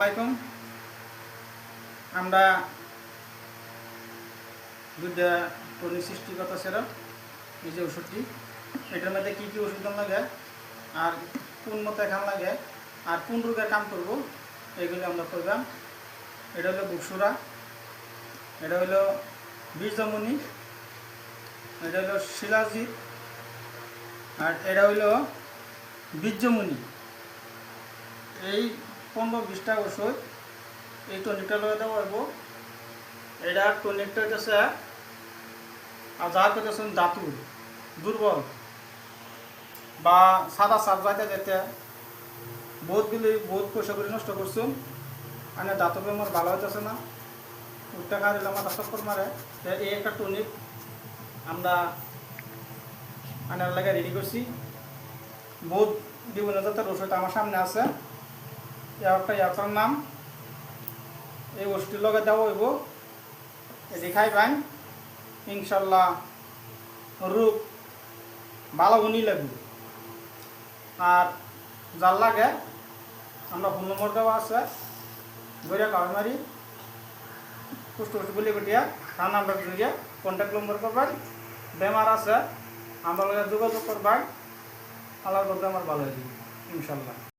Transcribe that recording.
আসসালামাইকুম। আমরা দুধে টনিক সৃষ্টিকর্তা সেরা এই যে ওষুধটি, এটার মধ্যে কী কী ওষুধ লাগে আর কোন মতো খান লাগে আর কোন রোগের কাম করব এইগুলি আমরা করলাম। এটা হলো বুকসুরা, এটা হলো বীর্যমণি, এটা হলো শিলাজিৎ, আর এটা হলো বীর্যমণি। এই 15-20টা ওষুধ এই টনিকটা লগে দেওয়া হইব। এটা টনিকটা হইতেছে আর যার করতেছেন দাঁতু দুর্বল বা সাদা সাপ যাইতে যেতে বহুত পয়সা করে নষ্ট করছুন, মানে দাঁতর আমার ভালো হইতেছে না, উঠতে খাওয়া দিলে আমার চক্কর মারে। এই একটা টনিক আমরা আনার লাগে রেডি করছি। বহুত বিভিন্ন জাতের ওষুধ আমার সামনে আছে। একটা ইয়াটার নাম, এই ওষুধটির লগে দেওয়া হইব, এটি খাইবেন ইনশাল্লাহ রোগ ভালো গুণই লাগবে। আর যার লাগে আমরা ফোন নম্বর দেওয়া আছে, গড়িয়া কামারি পুষ্ট বলি গটিয়া তার নাম্বার জড়িয়ে কন্ট্যাক্ট নম্বর করবেন। বেমার আছে আমার লগে যোগাযোগ করবেন, আল্লাহর করবে আমার ভালো হয়ে যাবে ইনশাল্লাহ।